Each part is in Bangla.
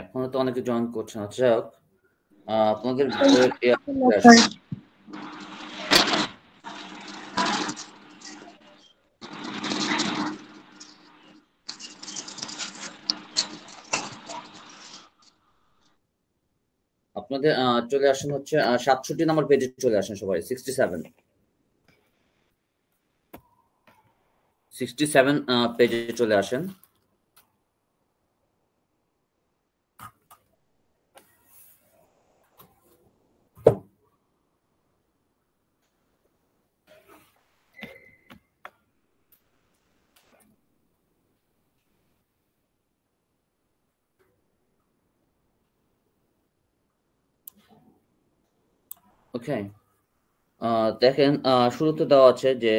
এখনো তো অনেকে জয়েন করছে না। যাই হোক, আপনাদের ভিতরে চলে আসুন। স্যার আপনাদের চলে আসেন হচ্ছে 67 নম্বর পেজে চলে আসেন সবাই। 67 পেজে চলে আসেন। ওকে, দেখেন, শুরুতে দেওয়া আছে যে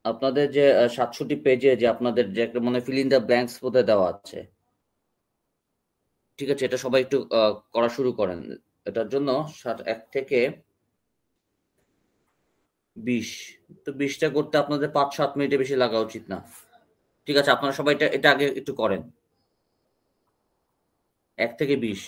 আপনাদের যে 67 পেজে যে আপনাদের যে একটা মনে ফিল ইন দ্য ব্ল্যাঙ্কস বোধহয় দেওয়া আছে। ঠিক আছে, এটা সবাই একটু করা শুরু করেন। এটার জন্য 1 থেকে 20, তো 20টা করতে আপনাদের 5-7 মিনিটের বেশি লাগা উচিত না। ঠিক আছে, আপনারা সবাই এটা এটা আগে একটু করেন। 1 থেকে 20।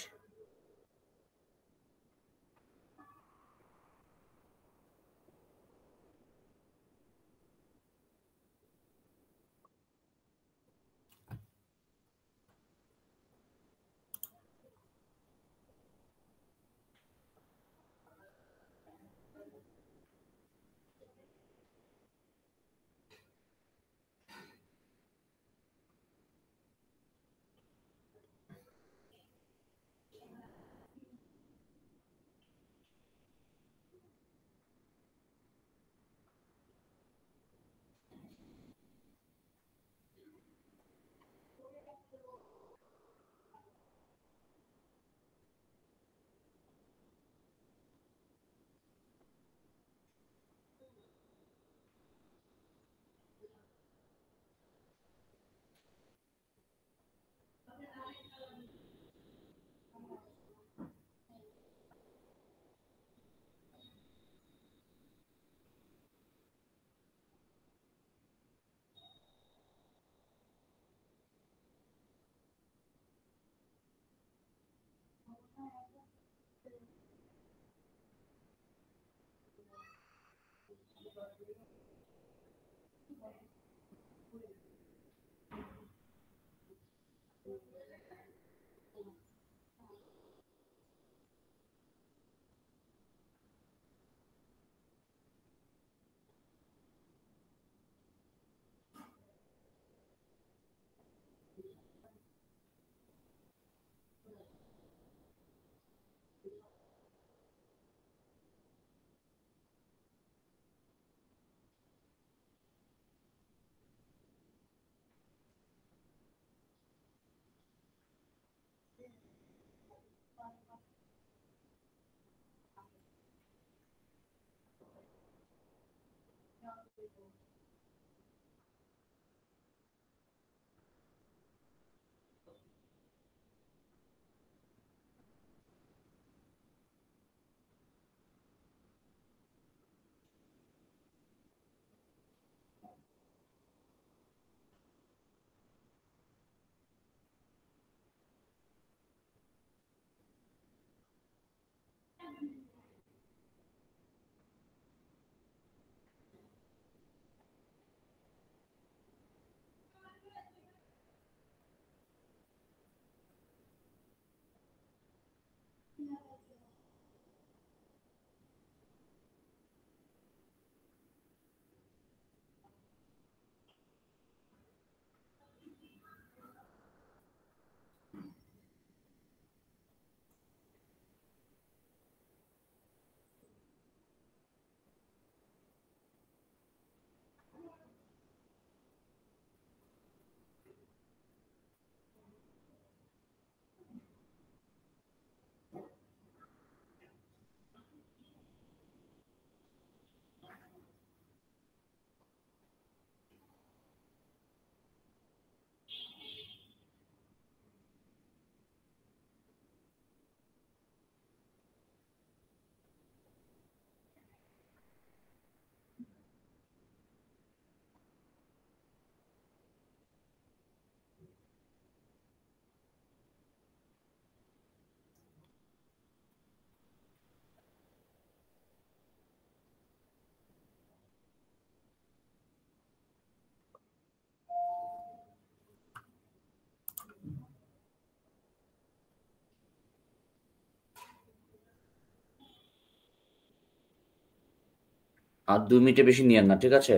আর 2 মিনিটের বেশি নিয়েন না, ঠিক আছে?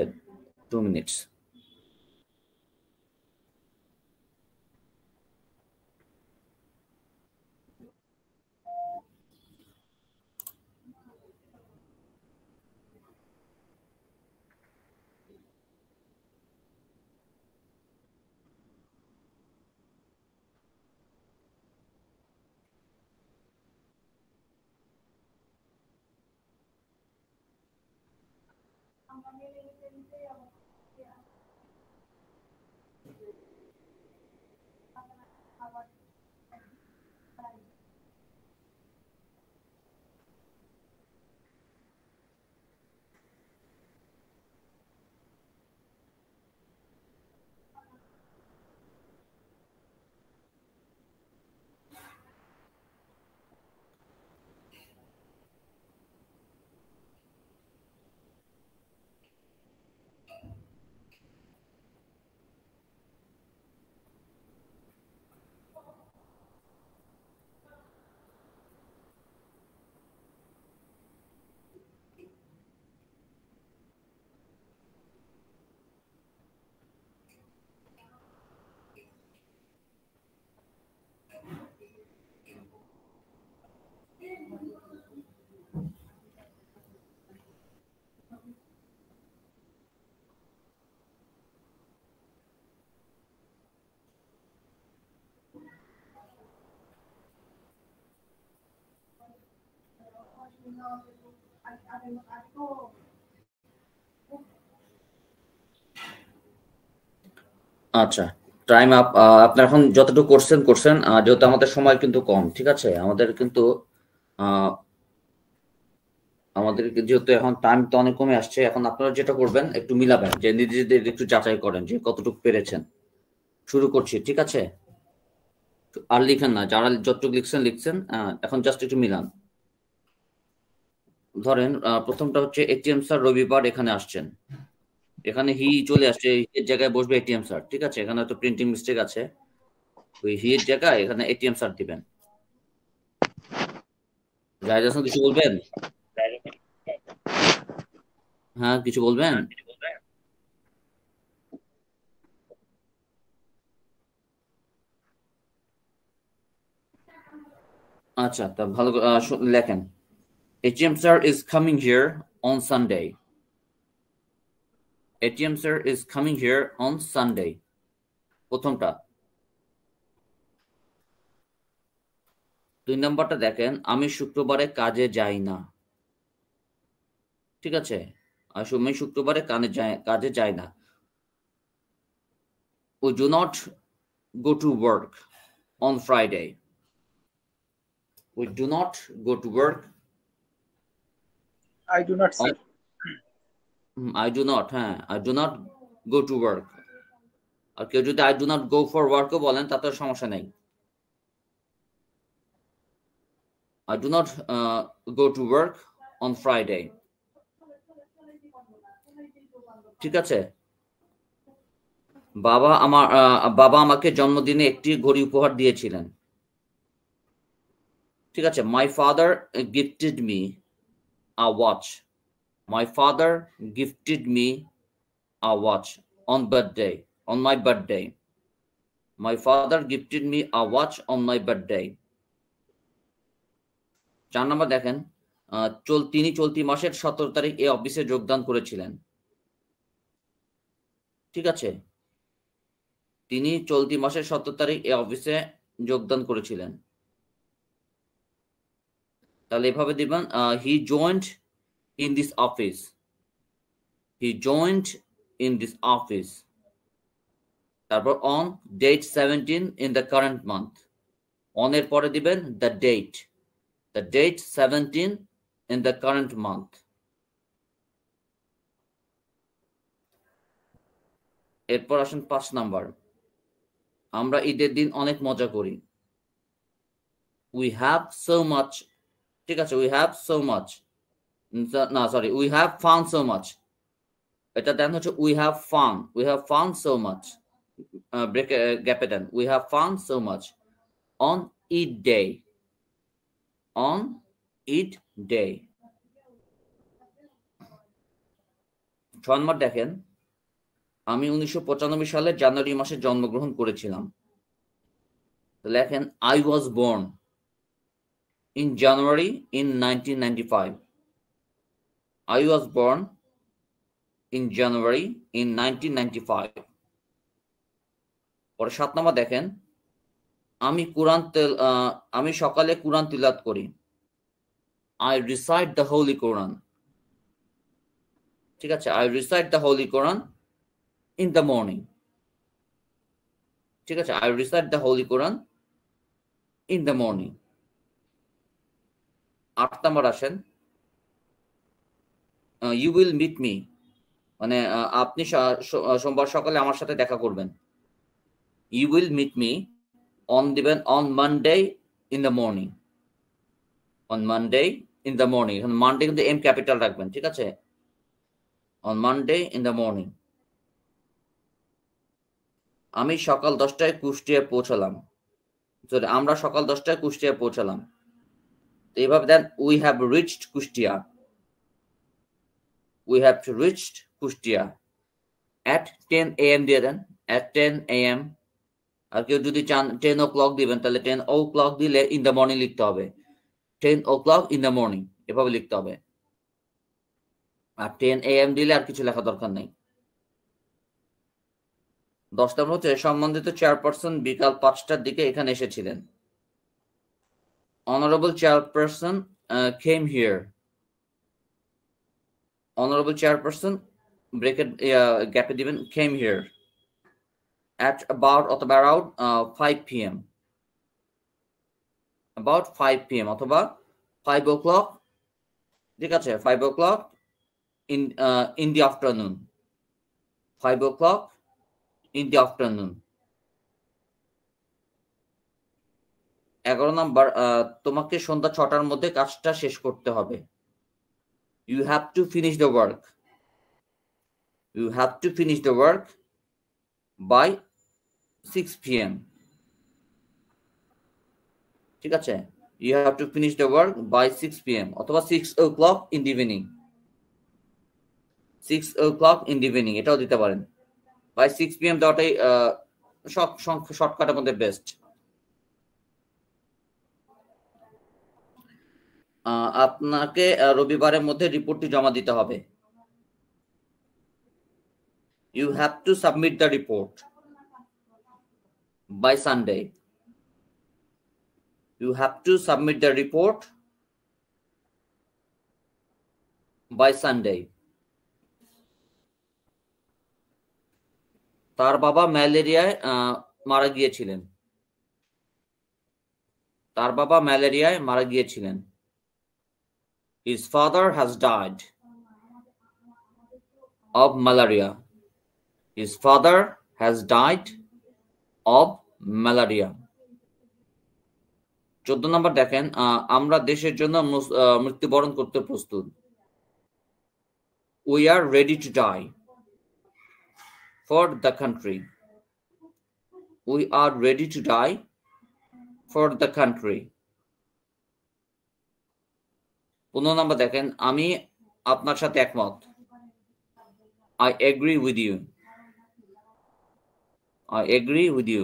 2 মিনিটস। আচ্ছা, টাইম আপ। আপনারা এখন যতটুকু করছেন। যেহেতু আমাদের সময় কিন্তু কম, ঠিক আছে? আমাদের যেহেতু এখন টাইম তো অনেক কমে আসছে, এখন আপনারা যেটা করবেন একটু মিলাবেন, যে নিজেদের একটু যাচাই করেন যে কতটুকু পেরেছেন। শুরু করছি, ঠিক আছে? আর লিখেন না, যারা যতটুকু লিখছেন। এখন জাস্ট একটু মিলান। ধরেন প্রথমটা হচ্ছে এটিএম স্যার রবিবার এখানে আসছেন। এখানে হি চলে আসছে, এর জায়গায় বসবে এটিএম স্যার, ঠিক আছে? এখানে হয়তো প্রিন্টিং মিস্টেক আছে, ওই হি এর জায়গায় এখানে এটিএম স্যার দিবেন। জাহিদ হাসান, কিছু বলবেন? হ্যাঁ, কিছু বলবেন? আচ্ছা, তা ভালো লেখেন। ATM sir is coming here on Sunday. ATM sir is coming here on Sunday, প্রথমটা। 2 নম্বরটা দেখেন, আমি শুক্রবারে কাজে যাই না, ঠিক আছে? আমি শুক্রবারে কাজে যাই না। We do not go to work on Friday. We do not go to work I do not on see. I do not, হ্যাঁ, I do not go to work। আর কেউ যদি I do not go for work ও বলেন তাতে সমস্যা নেই। I do not go to work on Friday, ঠিক আছে? বাবা আমাকে জন্মদিনে একটি ঘড়ি উপহার দিয়েছিলেন, ঠিক আছে? My father gifted me a watch. My father gifted me a watch on my birthday. My father gifted me a watch on my birthday. 4 নম্বর দেখেন, তিনি চলতি মাসের 17 তারিখ এই অফিসে যোগদান করেছিলেন, ঠিক আছে? তিনি চলতি মাসের 17 তারিখ এই অফিসে যোগদান করেছিলেন। তাহলে এভাবে দিবেন, he joint in this office. He joint in this office. তারপর on date 17 in the current month. On এর পরে দিবেন the date. The date 17 in the current month. এরপর আসেন 5 নাম্বার। আমরা ঈদের দিন অনেক মজা করি। উই হ্যাভ সো মাচ, ঠিক আছে? উই হ্যাভ সো মাচ, না sorry, we have fun so much. এটা দেন হচ্ছে we have fun so much. ব্রেক গ্যাপে দেন, we have fun so much on Eid day. On Eid day. 6 number দেখেন, আমি 1995 সালের জানুয়ারি মাসে জন্মগ্রহণ করেছিলাম। লেখেন I was born in January in 1995. I was born in January in 1995. পরে 7 নম্বর দেখেন, আমি সকালে কুরআন তিলাওয়াত করি। I recite the Holy Quran. ঠিক আছে, I recite the Holy Quran in the morning. ঠিক আছে, I recite the Holy Quran in the morning. 8 নম্বর আসেন, you will meet me, মানে আপনি সোমবার সকালে আমার সাথে দেখা করবেন। You will meet me on Monday in the morning. On Monday in the morning. Monday কিন্তু M ক্যাপিটাল রাখবেন, ঠিক আছে? On Monday in the morning. আমি সকাল 10টায় কুষ্টিয়ায় পৌঁছালাম। সরি, আমরা সকাল 10টায় কুষ্টিয়ায় পৌঁছালাম। তো এইভাবে দেন, we have reached Kushtia. We have reached Kushtia at 10 AM দিয়ে দেন, at 10 AM। আর কেউ যদি চান 10 o'clock দিবেন, তাহলে 10 o'clock দিলে in the morning লিখতে হবে। 10 o'clock in the morning এভাবে লিখতে হবে। আর 10 AM দিলে আর কিছু লেখা দরকার নেই। 10 নম্বর হচ্ছে, সম্মানিত চেয়ারপারসন বিকাল 5টার দিকে এখানে এসেছিলেন। Honorable chairperson came here. Honorable chairperson bracket গ্যাপে দিবেন came here at about অথবা around 5 PM. About 5 PM অথবা 5 o'clock, ঠিক আছে, 5 o'clock in the afternoon. 5 o'clock in the afternoon. 11 নম্বর, তোমাকে সন্ধ্যা 6টার মধ্যে কাজটা শেষ করতে হবে। You have to finish the work. You have to finish the work by 6 PM. ঠিক আছে, you have to finish the work by 6 PM অথবা 6 o'clock in the evening. 6 o'clock in the evening এটাও দিতে পারেন। by 6 PM দেওয়াটাই শর্টকাটের মধ্যে বেস্ট। আপনাকে রবিবারের মধ্যে রিপোর্টটি জমা দিতে হবে। You have to submit the report by Sunday. You have to submit the report by Sunday. তার বাবা ম্যালেরিয়ায় মারা গিয়েছিলেন। তার বাবা ম্যালেরিয়ায় মারা গিয়েছিলেন। His father has died of malaria. His father has died of malaria. 14 নম্বর দেখেন, আমরা দেশের জন্য মৃত্যুবরণ করতে প্রস্তুত। We are ready to die for the country. We are ready to die for the country. 15 নম্বর দেখেন, আমি আপনার সাথে একমত। I agree with you. I agree with you.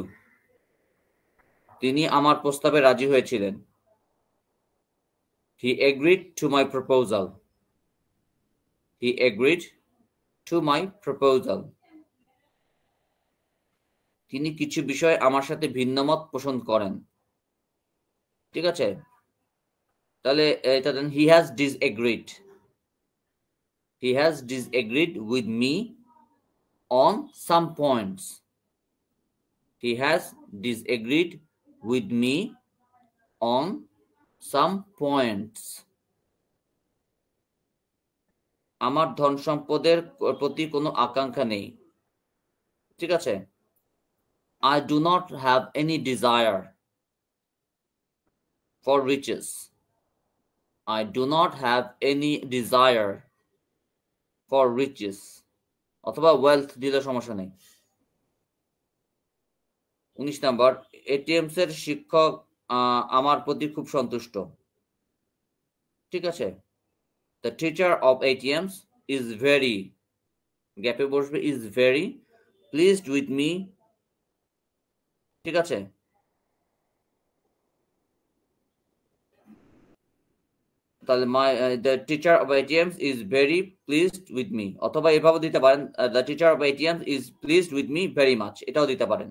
তিনি আমার প্রস্তাবে রাজি হয়েছিলেন। He agreed to my proposal. He agreed to my proposal. তিনি কিছু বিষয়ে আমার সাথে ভিন্নমত পোষণ করেন। ঠিক আছে, তাহলে এটা দেন, he has disagreed. He has disagreed with me on some points. He has disagreed with me on some points. আমার ধন সম্পদের প্রতি কোনো আকাঙ্ক্ষা নেই। ঠিক আছে, I do not have any desire for riches. I do not have any desire for riches. অথবা wealth দিলে সমস্যা নেই। 19 নম্বর, ATMs এর শিক্ষক আমার প্রতি খুব সন্তুষ্ট। ঠিক আছে, the teacher of ATMs is very গ্যাপে বসবে is very pleased with me, ঠিক আছে? তাহলে the teacher of ATMs is very pleased with me, অথবা এভাবে দিতে পারেন the teacher of ATMs is pleased with me very much, এটাও দিতে পারেন।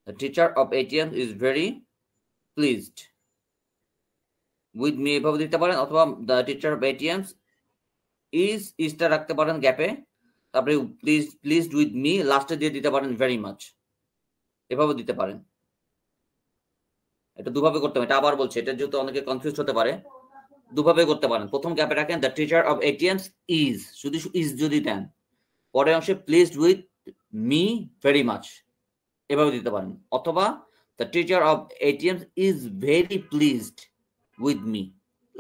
The teacher of ATMs is very pleased with me এভাবে দিতে পারেন, অথবা দ্য টিচার অফ এটিএমস ইজটা রাখতে পারেন গ্যাপে, তারপরে প্লিজড উইথ মি লাস্টে দিয়ে দিতে পারেন ভেরি মাচ, এভাবে দিতে পারেন। এটা দুভাবে করতে হবে, এটা আবার বলছি, এটা যেহেতু অনেকে কনফিউজ হতে পারে, দুভাবে করতে পারেন। প্রথম গ্যাপে রাখেন the teacher of ATMs is, শুধু ইজ যদি দেন, পরের অংশে pleased with me very much এভাবে দিতে পারেন, অথবা the teacher of ATMs is very pleased with me,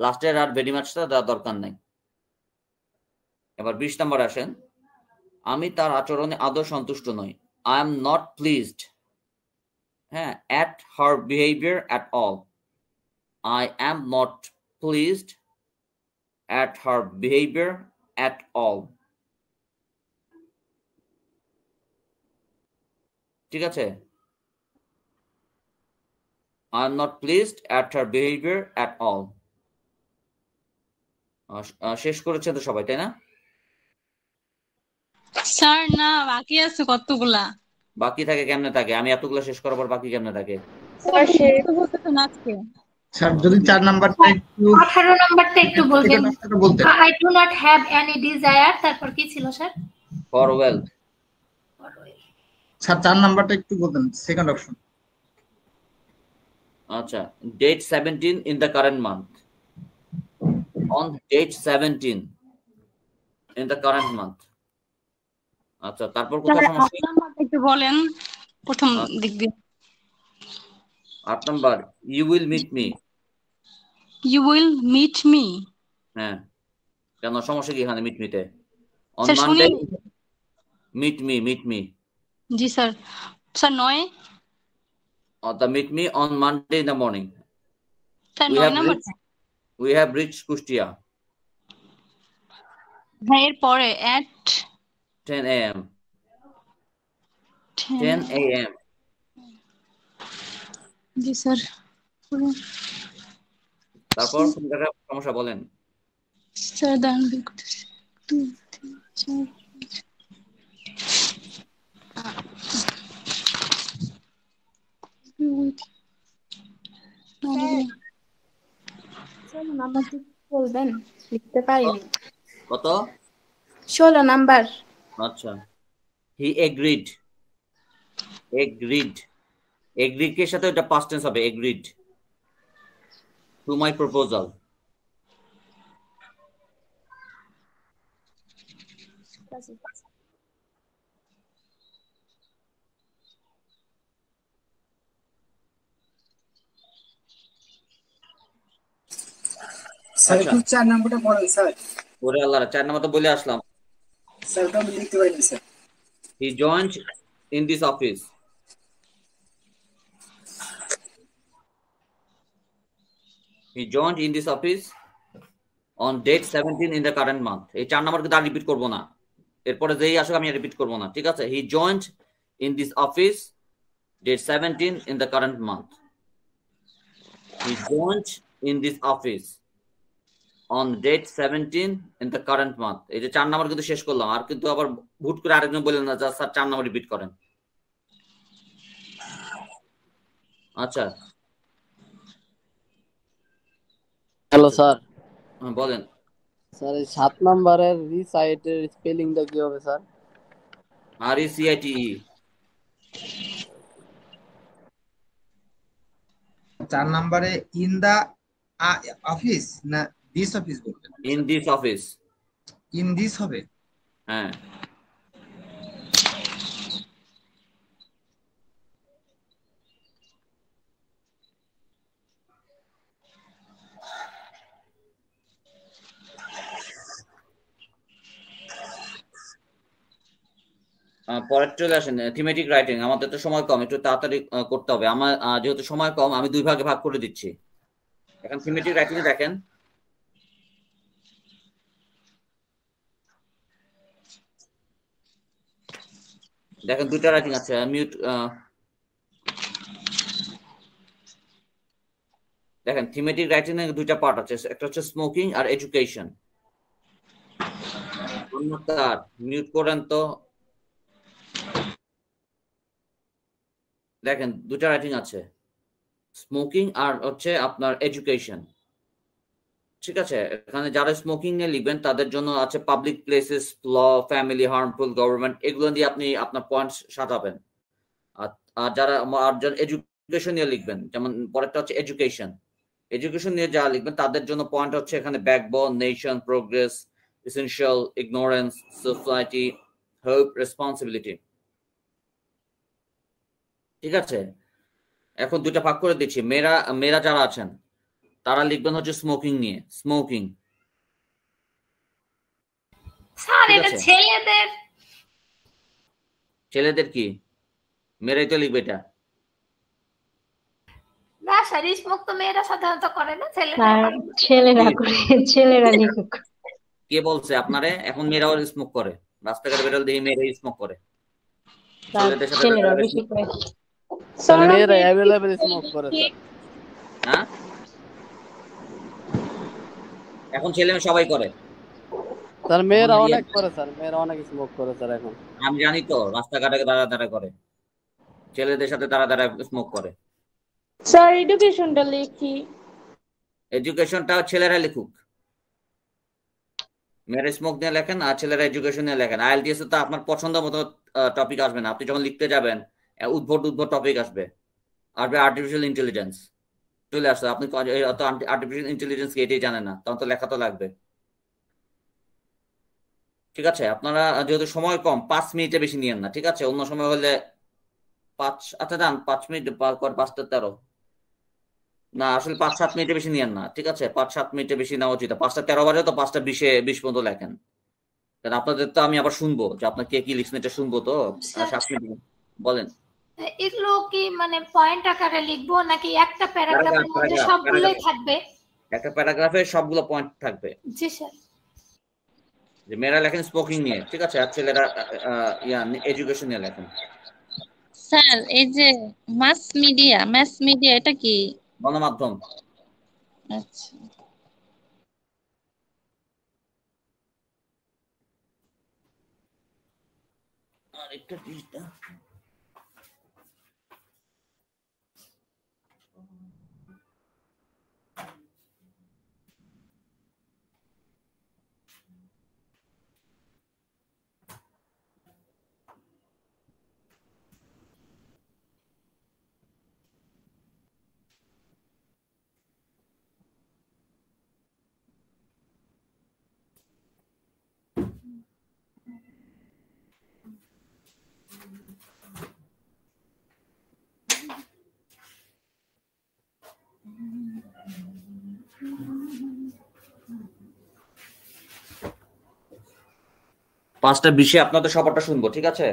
লাস্টের আর ভেরি মাচটা দেওয়ার দরকার নাই। এবার 20 নম্বর আসেন, আমি তার আচরণে আদৌ সন্তুষ্ট নই, আই এম নট প্লিজড, হ্যাঁ, at her behavior at all, I am not pleased at her behavior at all, ঠিক আছে? I am not pleased at her behavior at all. শেষ করেছেন তো সবাই, তাই না? স্যার না, বাকি আছে কতগুলা। বাকি থাকে কেমনে থাকে? আমি এতগুলো শেষ করার পর বাকি কেমনে থাকে? স্যার শেষ তো বলতেছেন আজকে। স্যার যদি 4 নাম্বারটা একটু 18 নাম্বারটা একটু বলবেন। I do not have any desire, তারপর কি ছিল স্যার? For wealth. স্যার 4 নাম্বারটা একটু বলতেন, সেকেন্ড অপশন। আচ্ছা, date 17 in the current month, on date 17 in the current month. আচ্ছা, তারপর কোথায় সমস্যা? নাম্বারটা একটু বলেন প্রথম দিক দিয়ে। 8 number, you will meet me. You will meet me. হ্যাঁ, কেন সমস্যা কি এখানে মিট মিতে? On স্যার Monday শুনি। meet me. G sir. Sir 9 meet me on Monday in the morning. Sir 9 নাম্বারটা। We have reached Kustia. হ্যাঁ, এর পরে at 10 a.m. 10 a.m. G sir. তারপর কোন জায়গায় সমস্যা বলেন? স্যার দান করতেছি 2 3 4 নাম্বারটি বলবেন, লিখতে পারিনি। কত? 16 নাম্বার। আচ্ছা, he agreed এর সাথে এটা past tense হবে, agreed to my proposal. Sir কি 4 নাম্বারটা বলেন স্যার? ওরে আল্লাহ, 4 নাম্বার তো বলে আসলাম স্যার ওটা আমি লিখতে পারিনি sir. he joined in this office. He joined in this office on date 17 in the current month. এই 4 নাম্বার কিন্তু আর রিপিট করব না, এরপরে যেই আসুক আমি রিপিট করব না, ঠিক আছে? He joined in this office date 17 in the current month. He joined in this office on date 17 in the current month. এই যে 4 নাম্বার কিন্তু শেষ করলাম, আর কিন্তু আবার ভুট করে আরেকজন বলেন না যা স্যার 4 নাম্বার রিপিট করেন। আচ্ছা, হ্যালো স্যার। বলেন স্যার এই 7 নাম্বারের রিসাইটের স্পেলিংটা কি হবে স্যার? RECITE। 4 নাম্বারে ইন দা অফিস না দিস অফিস বলবেন? In this office. In this হবে? হ্যাঁ, পরের চলে আসেন থিমেটিক রাইটিং। আমাদের তো সময় কম, একটু তাড়াতাড়ি করতে হবে। আমার যেহেতু সময় কম, আমি 2 ভাগে ভাগ করে দিচ্ছি। এখন থিমেটিক রাইটিং দেখেন, দেখেন দুইটা রাইটিং আছে, মিউট। দেখেন থিমেটিক রাইটিং এর দুইটা পার্ট আছে, একটা হচ্ছে স্মোকিং আর এডুকেশন। মিউট করেন তো। দেখেন দুইটা রাইটিং আছে, স্মোকিং আর হচ্ছে আপনার এডুকেশন। ঠিক আছে, এখানে যারা স্মোকিং নিয়ে লিখবেন তাদের জন্য আছে পাবলিক প্লেসেস, ল, ফ্যামিলি, হার্মফুল, গভর্নমেন্ট, এগুলো দিয়ে আপনি আপনার পয়েন্ট সাজাবেন। আর যারা এডুকেশন নিয়ে লিখবেন, যেমন পরেরটা হচ্ছে এডুকেশন। এডুকেশন নিয়ে যারা লিখবেন তাদের জন্য পয়েন্ট হচ্ছে এখানে backbone, nation, progress, essential, ignorance, society, hope, responsibility. ঠিক আছে, এখন দুইটা ভাগ করে দিচ্ছি। মেয়েরা মেয়েরা যারা আছেন তারা লিখবেন হচ্ছে স্মোকিং নিয়ে, স্মোকিং। স্যার ঠিক এটা আছে, ছেলেদের। ছেলেদের কি? মেয়েরাই তো লিখবে এটা। না স্যার, স্মোক তো মেয়েরা সাধারণত করে না, ছেলেরা স্যার করে। ছেলেরা করে, ছেলেরা লিখুক। কে বলছে আপনারে? এখন মেয়েরাও স্মোক করে, রাস্তাঘাটে বেরোলে দেখি মেয়েরাই স্মোক করে। স্যার ছেলেদের সাথে ছেলেরা বেশি করে। স্যার মেয়েরা অ্যাভেলেবেল স্মোক করে স্যার। হ্যাঁ, এখন ছেলে মেয়ে সবাই করে। স্যার মেয়েরা অনেক করে স্যার, মেয়েরা অনেক স্মোক করে স্যার এখন। আমি জানি তো, রাস্তাঘাটে দাঁড়া দাঁড়া করে, ছেলেদের সাথে দাঁড়া দাঁড়া স্মোক করে। স্যার এডুকেশনটা লিখি। এডুকেশনটা ছেলেরা লিখুক, মেয়েরা স্মোক নিয়ে লেখেন আর ছেলেরা এডুকেশন নিয়ে লেখেন। আইএলটিএস তো আপনার পছন্দ মতো টপিক আসবে না, আপনি যখন লিখতে যাবেন উদ্ভট উদ্ভট টপিক আসবে। আর্টিফিশিয়াল ইন্টেলিজেন্স চলে আসছে, আপনি আর্টিফিশিয়াল ইন্টেলিজেন্স কি এটাই জানেন না, তখন তো লেখা তো লাগবে। ঠিক আছে, আপনারা যেহেতু সময় কম, 5 মিনিটে বেশি নিয়েন না। ঠিক আছে, অন্য সময় হলে 5, আচ্ছা যান 5 মিনিট, 5টা 13, না আসলে 5-7 মিনিটে বেশি নিয়েন না। ঠিক আছে, 5-7 মিনিটে বেশি নেওয়া উচিত। 5টা 13 বাজে তো 5টা 20 পর্যন্ত লেখেন, কারণ আপনাদের তো আমি আবার শুনবো যে আপনার কে কি লিখছেন, এটা শুনবো তো। 7 মিনিট বলেন। এগুলো কি মানে পয়েন্ট আকারে লিখবো নাকি একটা প্যারাগ্রাফের মধ্যে সবগুলোই থাকবে? একটা প্যারাগ্রাফে সবগুলো পয়েন্ট থাকবে। জি স্যার। যে মেয়েরা লেখেন স্মোকিং নিয়ে, ঠিক আছে, আর ছেলেরা এডুকেশন নিয়ে লেখেন। স্যার এই যে মাস মিডিয়া এটা কি? গণমাধ্যম। আচ্ছা। আরেকটা পৃষ্ঠা। পাঁচটা বিষয়ে আপনাদের সবারটা শুনবো, ঠিক আছে।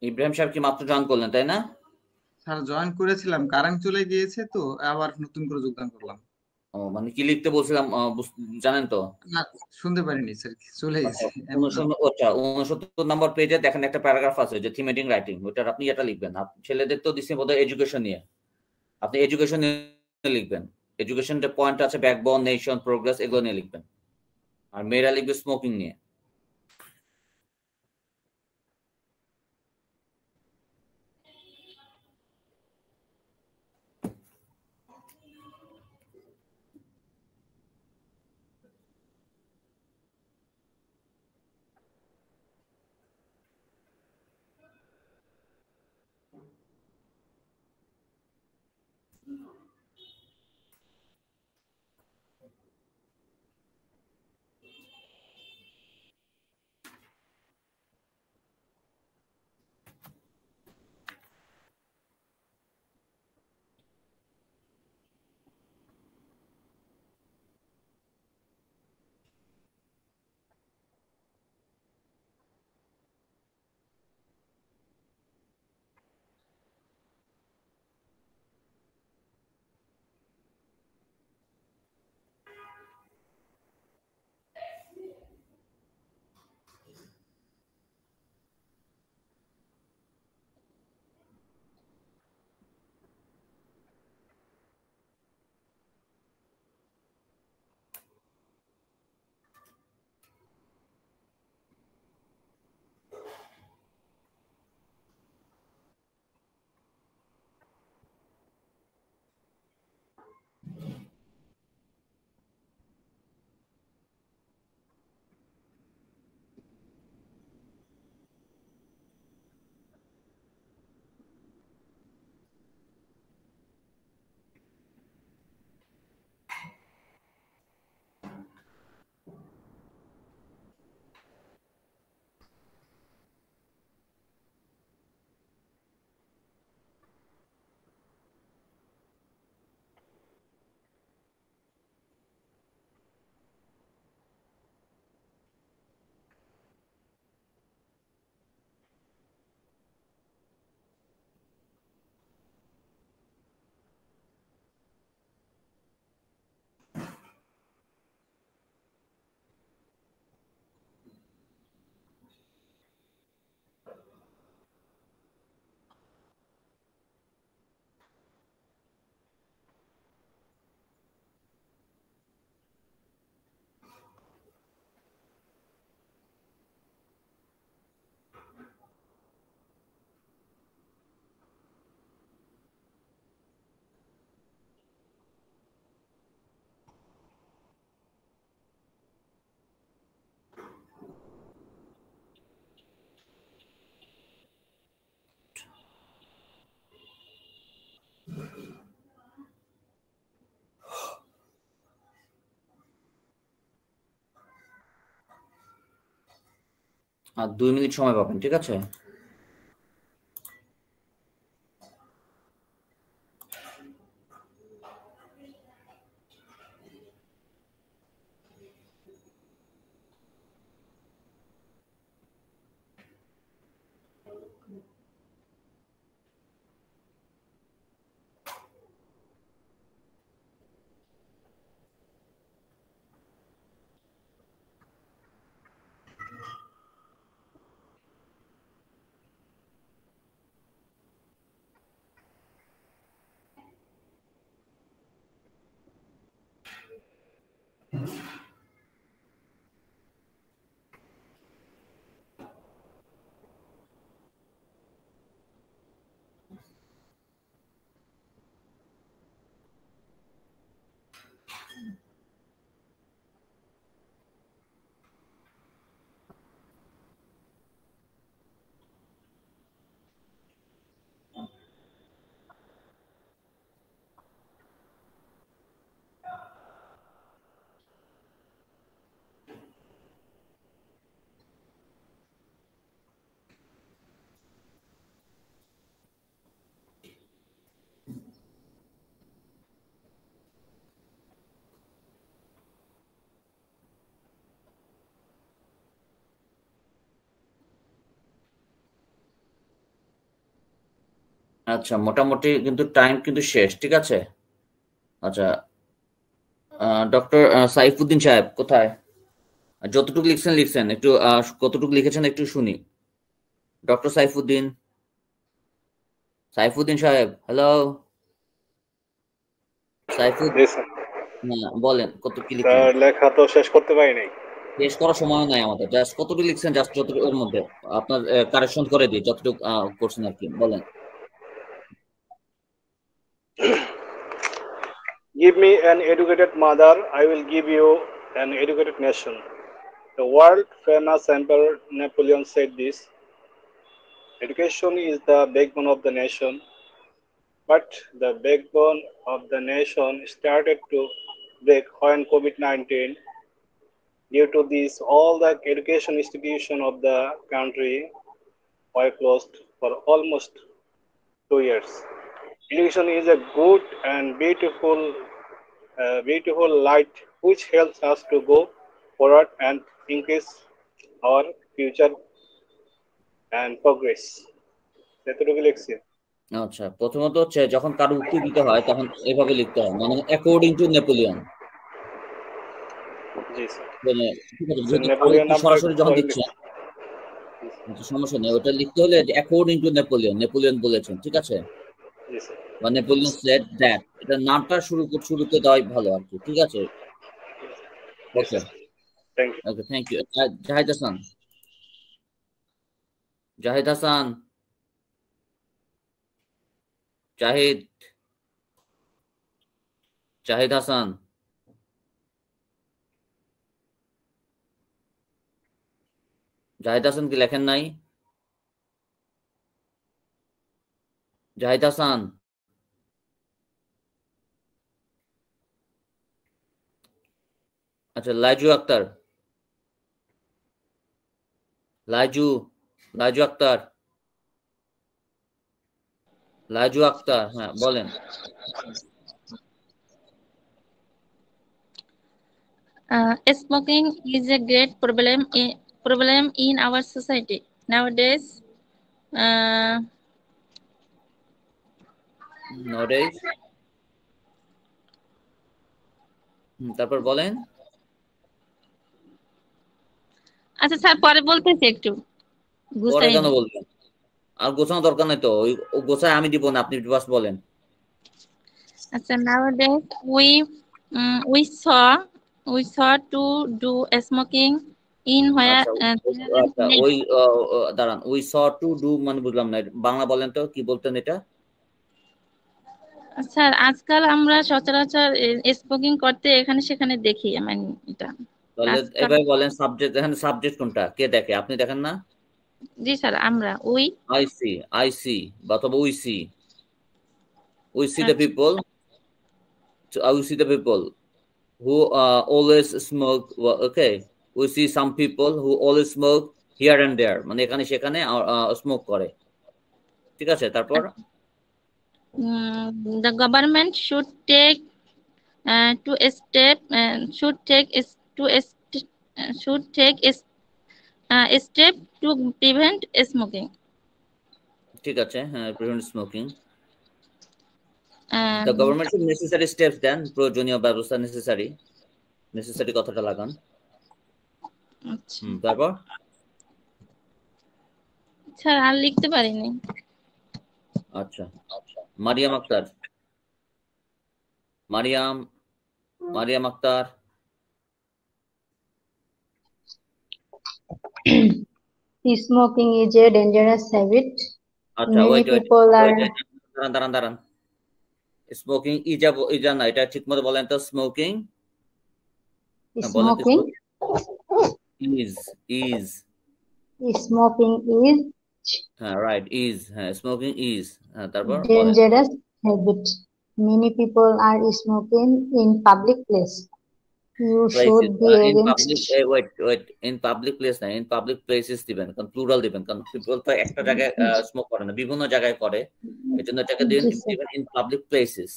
ইব্রাহিম সাহেব কি মাত্র জয়েন করলেন, তাই না? স্যার জয়েন করেছিলাম, কারেন্ট চলে গিয়েছে তো আবার নতুন করে যোগদান করলাম। ও মানে কি লিখতে বলছিলাম জানেন তো? না শুনতে পারিনি স্যার, চলে গেছে। 69 নম্বর পেজে দেখেন একটা প্যারাগ্রাফ আছে যে থিমেটিক রাইটিং, ওটার আপনি এটা লিখবেন। ছেলেদের তো দিচ্ছি বোধহয় এডুকেশন নিয়ে, আপনি এডুকেশন নিয়ে লিখবেন। এডুকেশনের পয়েন্ট আছে ব্যাকবোন, নেশন, প্রোগ্রেস, এগুলো নিয়ে লিখবেন। আর মেয়েরা লিখবে স্মোকিং নিয়ে। 2 মিনিট সময় পাবেন, ঠিক আছে? আচ্ছা, মোটামুটি কিন্তু টাইম কিন্তু শেষ, ঠিক আছে? আচ্ছা, ডক্টর সাইফুদ্দিন সাহেব কোথায়? যতটুকু লিখছেন একটু, কতটুকু লিখেছেন একটু শুনি। ডক্টর সাইফুদ্দিন সাহেব, হ্যালো সাইফুদ্দিন, বলেন কত কি লিখছেন? লেখা তো শেষ করতে পারি নাই। শেষ করার সময় নাই আমাদের। জাস্ট কতটুকু লিখছেন, জাস্ট যতটুকু এর মধ্যে আপনার কারেকশন করে দিই, যতটুকু করছেন আর কি, বলেন। Give me an educated mother, I will give you an educated nation. The world famous Emperor Napoleon said this. Education is the backbone of the nation, but the backbone of the nation started to break when COVID-19. Due to this, all the education institutions of the country were closed for almost 2 years. Education is a good and beautiful light which helps us to go forward and increase our future and progress. এতটুকু লিখছি। আচ্ছা, প্রথমত হচ্ছে যখন কারো উক্তি দিতে হয় তখন এভাবে লিখতে হয়, মানে according to Napoleon. G sir. সরাসরি যখন দিচ্ছেন সমস্যা নেই, ওটা লিখতে হলে অ্যাকর্ডিং টু নেপোলিয়ন বলেছেন, ঠিক আছে? বা নেপোলিয়ন সেড দ্যাট, এটা নামটা শুরুতে দেওয়াই ভালো আর কি, ঠিক আছে? ওকে, ওকে, থ্যাংক ইউ। জাহিদ হাসান, জাহিদ হাসান, জাহিদ কি লেখেন নাই? জাহিদ হাসান, আচ্ছা, লাইজু আক্তার, লাইজু আক্তার, হ্যাঁ বলেন। Smoking is a great problem in our society nowadays. তারপর বলেন। আচ্ছা স্যার, পরে বলতেছি একটু পরে কেন বলবেন? আর গোছানো দরকার নাই তো, ওই গোছায় আমি দিব না, আপনি বাস বলেন। আচ্ছা, nowadays we saw to do smoking in where ওই দাঁড়ান, উই স টু ডু মানে বুঝলাম না, বাংলা বলেন তো, কি বলতেন এটা? স্যার, আজকাল আমরা সচরাচর স্মোকিং করতে এখানে সেখানে দেখি, মানে এটা। তাহলে এবারে বলেন সাবজেক্ট, এখানে সাবজেক্ট কোনটা, কে দেখে? আপনি দেখেন না? জি স্যার, আমরা I see অথবা we see the people, we see the people who always smoke. Okay, we see some people who always smoke here and there, মানে এখানে সেখানে স্মোক করে। ঠিক আছে, তারপর The government should take to step should take to should take step to prevent smoking. ঠিক আছে, হ্যাঁ, prevent smoking. And The government should necessary steps দেন, প্রয়োজনীয় ব্যবস্থা, নেসেসারি কথাটা লাগান। তারপর স্যার আর লিখতে পারিনি। আচ্ছা, Mariam Akter, Mariam Akter. Smoking is a dangerous habit. আচ্ছা, Many ওয়েট people are দাঁড়ান। স্মোকিং ইজা না, এটা ঠিকমতো বলেন তো। Smoking smoking is smoking is হ্যাঁ, রাইট, ইজ, হ্যাঁ, স্মোকিং ইজ, হ্যাঁ, তারপর dangerous habit. Many people are smoking in public place. You should be against. in public place না, in public places দিবেন, কারণ প্লুরাল দিবেন, কারণ পিপল তো একটা জায়গায় স্মোক করে না, বিভিন্ন জায়গায় করে, এজন্য এটাকে দিবেন in public places।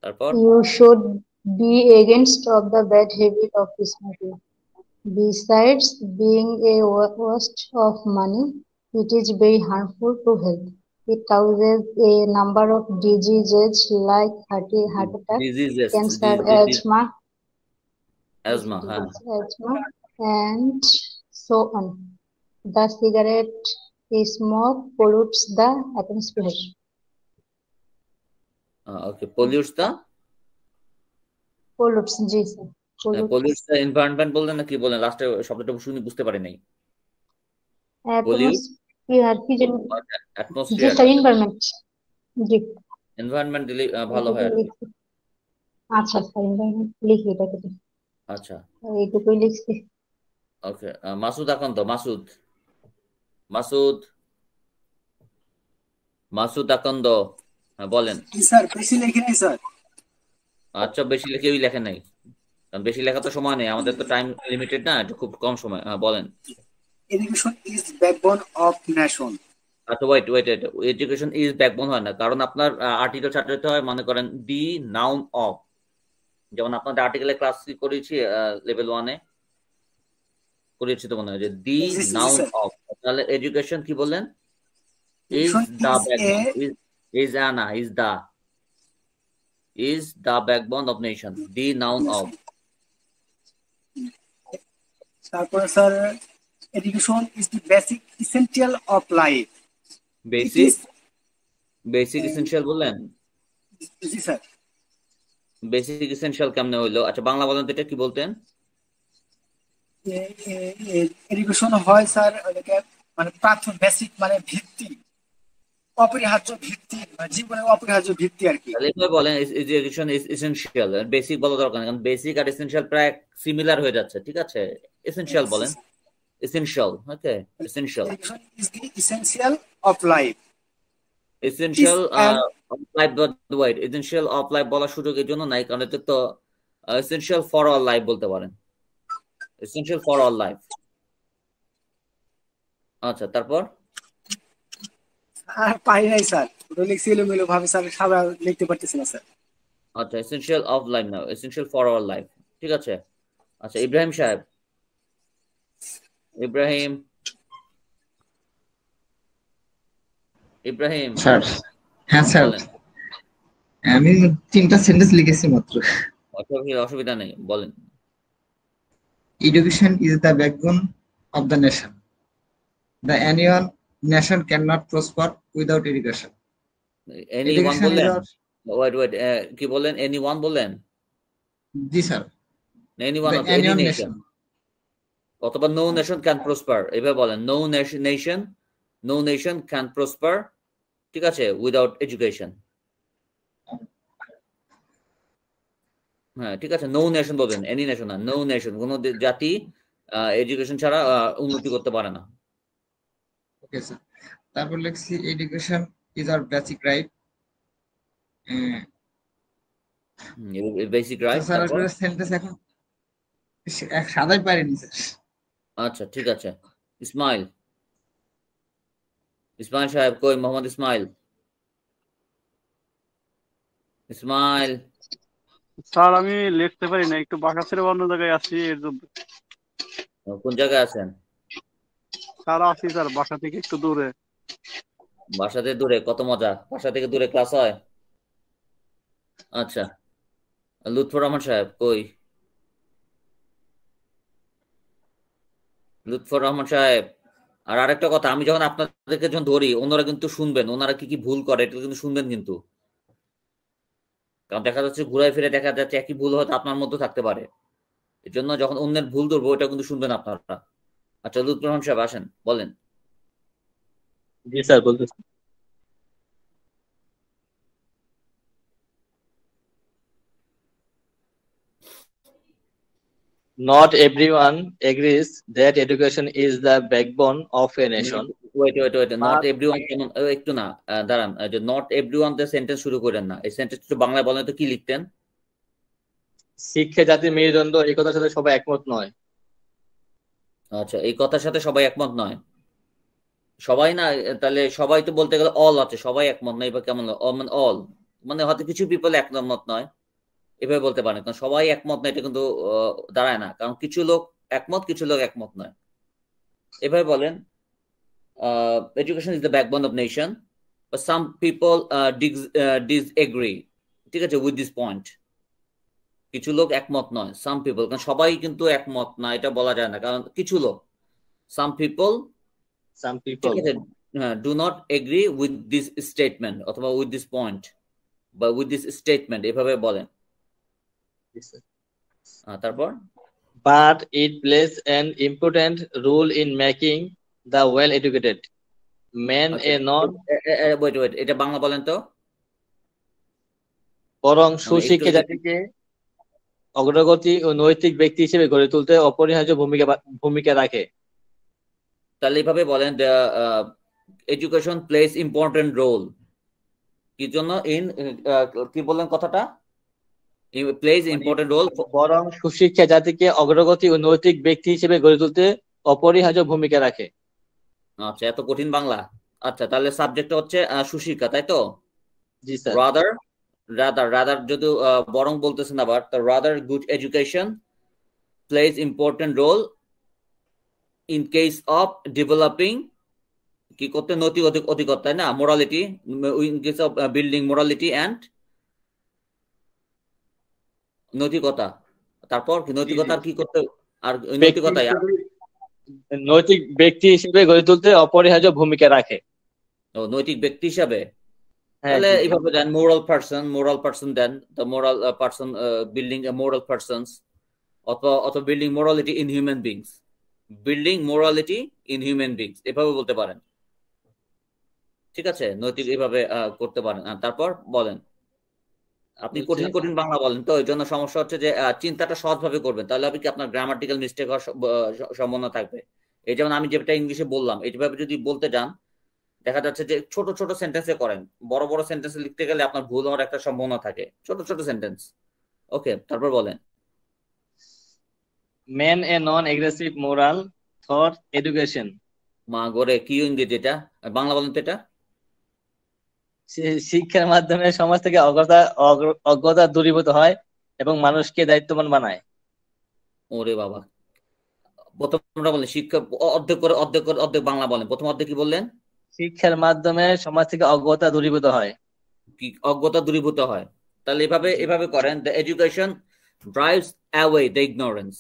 তারপর You should be against of the bad habit of smoking. Besides being a waste of money, it is very harmful to health. It causes a number of diseases like heart attack, cancer, asthma, and so on. The cigarette smoke pollutes the atmosphere. Okay, pollutes the G sir. pollutes the environment বললেন না, কি বলেন লাস্টে শব্দটা শুনি বুঝতে পারি নাই। atmosphere কি জানি, atmosphere, স্যার environment, জি environment দিলে ভালো হয়। আচ্ছা স্যার, environment লিখি এটাকে। আচ্ছা, এইটুকুই লিখছি। ওকে, মাসুদ আকন্দ, মাসুদ আকন্দ, হ্যাঁ বলেন। স্যার বেশি লিখি নাই স্যার। আচ্ছা, বেশি কেউই লেখেন নাই, কারণ বেশি লেখা তো সময় নেই, আমাদের তো টাইম লিমিটেড না, এটা খুব কম সময়। হ্যাঁ বলেন। Education is backbone of nation. আচ্ছা, ওয়েট, এডুকেশন ইজ ব্যাকবোন হয় না, কারণ আপনার আর্টিকেল ছাড়তে হয়, মনে করেন দি নাউন অফ, যেমন আপনাদের আর্টিকেলে ক্লাস করেছি লেভেল 1-এ করেছি তো মনে হয়, যে দি নাউন অফ, তাহলে এডুকেশন কি বললেন? Is the backbone, is the backbone of nation, the noun of। তারপর sir education is the basic essential of life. Basic essential বললেন? জি স্যার। বেসিক এসেনশিয়াল কেমনে হইলো? আচ্ছা, বাংলা বলেন তো, এটা কি বলতেন? এডুকেশন হয় স্যার মানে প্রাথমিক, বেসিক মানে ভিত্তি, অপরিহার্য ভিত্তি, জীবনের অপরিহার্য ভিত্তি আর কি। তাহলে এভাবে বলেন এডুকেশন ইজ এসেনশিয়াল, বেসিক বলা দরকার নেই, কারণ বেসিক আর এসেনশিয়াল প্রায় সিমিলার হয়ে যাচ্ছে। ঠিক আছে, এসেনশিয়াল বলেন, essential. Okay, essential, education is the essential of life. Essential of life, wait, essential of life বলার সুযোগ এর জন্য নাই, কারণ এটা তো এসেনশিয়াল ফর অল লাইফ বলতে পারেন, এসেনশিয়াল ফর অল লাইফ। আচ্ছা, তারপর আর পাই নাই স্যার, ওটা লিখছি এলোমেলো ভাবে স্যার, সারা লিখতে পারতেছি না স্যার। আচ্ছা, এসেনশিয়াল অফ লাইফ না, এসেনশিয়াল ফর অল লাইফ। ঠিক আছে। আচ্ছা, ইব্রাহিম সাহেব, ইব্রাহিম স্যার। হ্যাঁ স্যার, আমি 3টা সেন্টেন্স লিখেছি মাত্র। অসুবিধা নেই, বলেন। Education is the backbone of the nation. The anyone nation cannot prosper without education. Anyone বললেন? Wait, কি বললেন? Anyone বললেন? জি sir. Anyone of any nation, অথবা no nation can prosper, এভাবে বলেন। No nation can prosper, ঠিক আছে, without education। হ্যাঁ, ঠিক আছে, no nation বলবেন, any nation না, no nation, কোন জাতি এডুকেশন ছাড়া উন্নতি করতে পারে না। ওকে স্যার, তারপর লিখছি education is our basic right. Basic right. Sir আসলে সেন্টেন্স এখন এক সাদাই পারিনি স্যার। আচ্ছা ঠিক আছে। ইসমাইল সাহেব কই? মোহাম্মদ ইসমাইল স্যার আমি লিখতে পারি না, একটু বাসা ছেড়ে অন্য জায়গায় আছি এর জন্য। কোন জায়গায় আছেন? স্যার আছি স্যার, বাসা থেকে একটু দূরে। বাসা থেকে দূরে? কত মজা, বাসা থেকে দূরে ক্লাস হয়। আচ্ছা, লুৎফর রহমান সাহেব কই? লুৎফর রহমান সাহেব। আর আরেকটা কথা, আমি যখন আপনাদেরকে যখন ধরি, ওনারা কিন্তু শুনবেন, ওনারা কি কি ভুল করে এটা কিন্তু শুনবেন কিন্তু। কারণ দেখা যাচ্ছে ঘুরায় ফিরে দেখা যাচ্ছে একই ভুল হয়তো আপনার মধ্যে থাকতে পারে। এর জন্য যখন অন্যের ভুল ধরবো ওটা কিন্তু শুনবেন আপনারা। আচ্ছা লুৎফর রহমান সাহেব আসেন, বলেন। জি স্যার, বলতেছি। Not everyone agrees that education is the backbone of a nation. Wait. Not everyone কেমন? একটু না, দাঁড়ান। নট এভরিওয়ান দিয়ে সেন্টেন্স শুরু করেন না। এই সেন্টেন্স একটু বাংলায় বলেন তো, কি লিখতেন? শিক্ষা জাতির মেরুদণ্ড, এই কথার সাথে সবাই একমত নয়। আচ্ছা, এই কথার সাথে সবাই একমত নয়। সবাই না, তাহলে সবাই তো বলতে গেলে অল আছে, সবাই একমত নয়, এবার কেমন? মানে অল মানে হয়তো কিছু পিপল একমত নয়, এভাবে বলতে পারেন। কারণ সবাই একমত নয় এটা কিন্তু দাঁড়ায় না, কারণ কিছু লোক একমত, কিছু লোক একমত নয়। এভাবে বলেন, education is the backbone of nation, but some people disagree, ঠিক আছে, উইথ দিস পয়েন্ট। কিছু লোক একমত নয়, সাম পিপল, কারণ সবাই কিন্তু একমত না, এটা বলা যায় না, কারণ কিছু লোক, সাম পিপল, ঠিক আছে, do not agree with this statement অথবা উইথ দিস পয়েন্ট বা উইথ দিস স্টেটমেন্ট, এভাবে বলেন। তারপর, but it plays an important role in making the well educated man a non wait, এটা বাংলা বলেন তো। বরং সুশিক্ষিত জাতিকে অগ্রগতি ও নৈতিক ব্যক্তি হিসেবে গড়ে তুলতে অপরিহার্য ভূমিকা রাখে। তাহলে এইভাবে বলেন, এডুকেশন প্লেস ইম্পর্টেন্ট রোল, কি জন্য? ইন কি বললেন কথাটা? প্লেস ইম্পর্টেন্ট রোল, বরং সুশিক্ষা জাতিকে অগ্রগতি ও নৈতিক ব্যক্তি হিসেবে গড়ে তুলতে অপরিহার্য ভূমিকা রাখে। আচ্ছা, এত কঠিন বাংলা। আচ্ছা, তাহলে সাবজেক্টটা হচ্ছে সুশিক্ষা, তাই তো? জি স্যার। রাদার যদি বরং বলতেছেন আবার, তো rather good education plays important role in case of developing, কি করতে? নৈতিক অধিকতা, তাই না? Morality, in case of building morality and নৈতিকতা। তারপর কি নৈতিকতা কি করতে? আর নৈতিকতায় নৈতিক ব্যক্তি হিসেবে গড়ে তুলতে অপরিহার্য ভূমিকা রাখে। নৈতিক ব্যক্তি হিসাবে, তাহলে এইভাবে দেন, মোরাল পারসন দেন, the moral person building a moral persons, অথবা building morality in human beings, এভাবে বলতে পারেন, ঠিক আছে? নৈতিক এভাবে করতে পারেন। তারপর বলেন, আপনি কঠিন বাংলা বলেন তো, এই জন্য সমস্যা হচ্ছে যে চিন্তাটা সহজভাবে করবেন, তাহলে আপনি কি আপনার গ্রামাটিক্যাল মিস্টেক হওয়ার সম্ভাবনা থাকবে। এই যেমন আমি যেটা ইংলিশে বললাম, এইভাবে যদি বলতে যান, দেখা যাচ্ছে যে ছোট ছোট সেন্টেন্সে করেন, বড় বড় সেন্টেন্সে লিখতে গেলে আপনার ভুল হওয়ার একটা সম্ভাবনা থাকে। ছোট ছোট সেন্টেন্স, ওকে? তারপর বলেন, মেন এ নন এগ্রেসিভ মোরাল থট এডুকেশন। মা গরে, কি ইংরেজি এটা? বাংলা বলেন তো এটা। শিক্ষার মাধ্যমে সমাজ থেকে অজ্ঞতা দূরীভূত হয় এবং মানুষকে দায়িত্ববান বানায়। ওরে বাবা, প্রথমটা বলেন শিক্ষা, অর্ধেক বাংলা বলেন। প্রথম অর্ধেক কি বললেন? শিক্ষার মাধ্যমে সমাজ থেকে অজ্ঞতা দূরীভূত হয়। কি অজ্ঞতা দূরীভূত হয়? তাহলে এভাবে করেন, the education drives away the ignorance.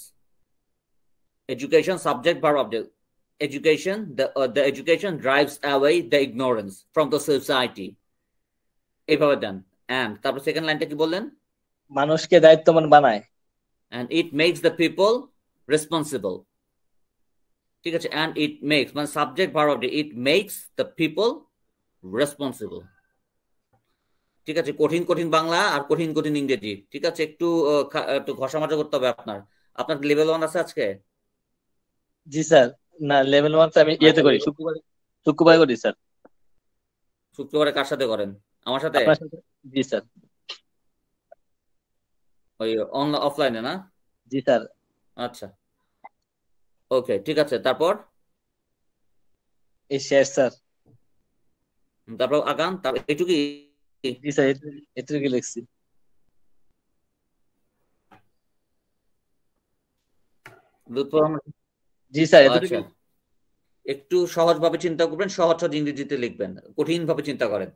Education, subject verb object, education, the education drives away the ignorance from the society, এভাবে দেন। and তারপর সেকেন্ড লাইনটা কি বললেন? মানুষকে দায়িত্ববান বানায়, and it makes the people responsible, ঠিক আছে? and it makes মানে subject verb object, it makes the people responsible, ঠিক আছে? কঠিন বাংলা আর কঠিন ইংরেজি, ঠিক আছে? একটু ঘষামাজা করতে হবে আপনার লেভেল 1 আছে আজকে? জি স্যার, না লেভেল 1 আমি ইয়েতে করি, শুক্রবার করি স্যার। শুক্রবারে কার সাথে করেন? আমার সাথে? জি স্যার। ওই অফলাইনে না? জি স্যার। আচ্ছা, ওকে, ঠিক আছে, তারপর এই শেষ স্যার। তারপর আগান, তারপর এটুকুই। জি স্যার, এটুকুই লিখছি। জি স্যার, আচ্ছা, এটুকুই। একটু সহজভাবে চিন্তা করবেন, সহজ সহজ ইংরেজিতে লিখবেন, কঠিন ভাবে চিন্তা করেন,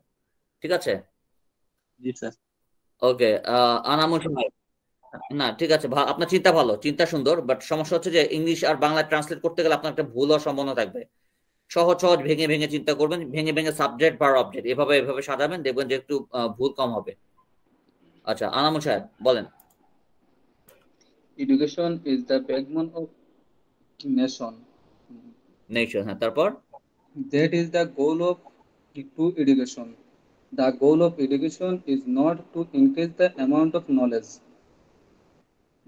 ঠিক আছে? জি স্যার। ওকে, আনামুল সাহেব। না, ঠিক আছে, আপনার চিন্তা ভালো, চিন্তা সুন্দর, বাট সমস্যা হচ্ছে যে ইংলিশ আর বাংলা ট্রান্সলেট করতে গেলে আপনার একটা ভুল হওয়ার সম্ভাবনা থাকবে। সহজ সহজ ভেঙে ভেঙে চিন্তা করবেন, ভেঙে ভেঙে সাবজেক্ট বা অবজেক্ট এভাবে এভাবে সাজাবেন, দেখবেন যে একটু ভুল কম হবে। আচ্ছা, আনামুল সাহেব বলেন। Education is the backbone of nation. Nation, হ্যাঁ, তারপর That is the goal of to education. The goal of education is not to increase the amount of knowledge,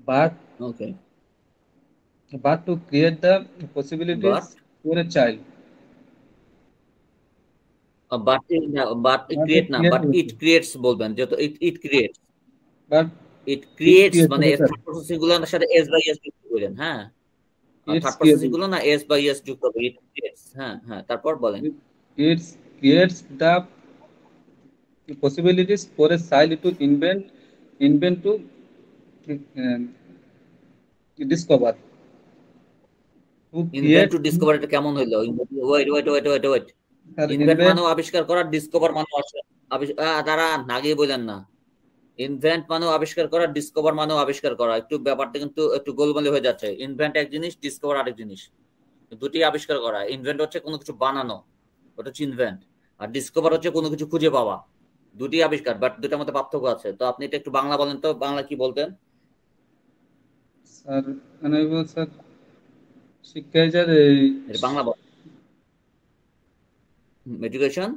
but okay, to create the possibilities but for a child. But create না, বাট ইট ক্রিয়েটস বলবেন, যেহেতু it creates, But it creates creates, মানে okay, sir. থার্ড প্রসেসিং গুলোর সাথে এস বাই এস যুক্ত করেন, হ্যাঁ, It's থার্ড প্রসেসিং creating. গুলো না এস বাই এস যুক্ত হবে, ইট ক্রিয়েটস, হ্যাঁ হ্যাঁ, তারপর বলেন। It creates the possibilities for a child to invent to um, discover. To invent create, to discover, এটা কেমন হইলো? Wait wait wait wait wait, sir, invent invent. মানে আবিষ্কার করা, ডিসকভার মানে দাঁড়ান, আগেই বললেন না। ইনভেন্ট মানে আবিষ্কার করা, ডিসকভার মানে আবিষ্কার করা, একটু ব্যাপারটা কিন্তু একটু গোলমালি হয়ে যাচ্ছে। ইনভেন্ট এক জিনিস, ডিসকভার আরেক জিনিস, দুটি আবিষ্কার করা। ইনভেন্ট হচ্ছে কোনো কিছু বানানো, ওটা হচ্ছে ইনভেন্ট, আর ডিসকভার হচ্ছে কোনো কিছু খুঁজে পাওয়া, দুটি আবিষ্কার, বাট দুটার মধ্যে পার্থক্য আছে। তো আপনি এটা একটু বাংলা বলেন তো, বাংলা কি বলতেন? Sir, enable, sir, শিক্ষায় স্যার বাংলা বল, এডুকেশন,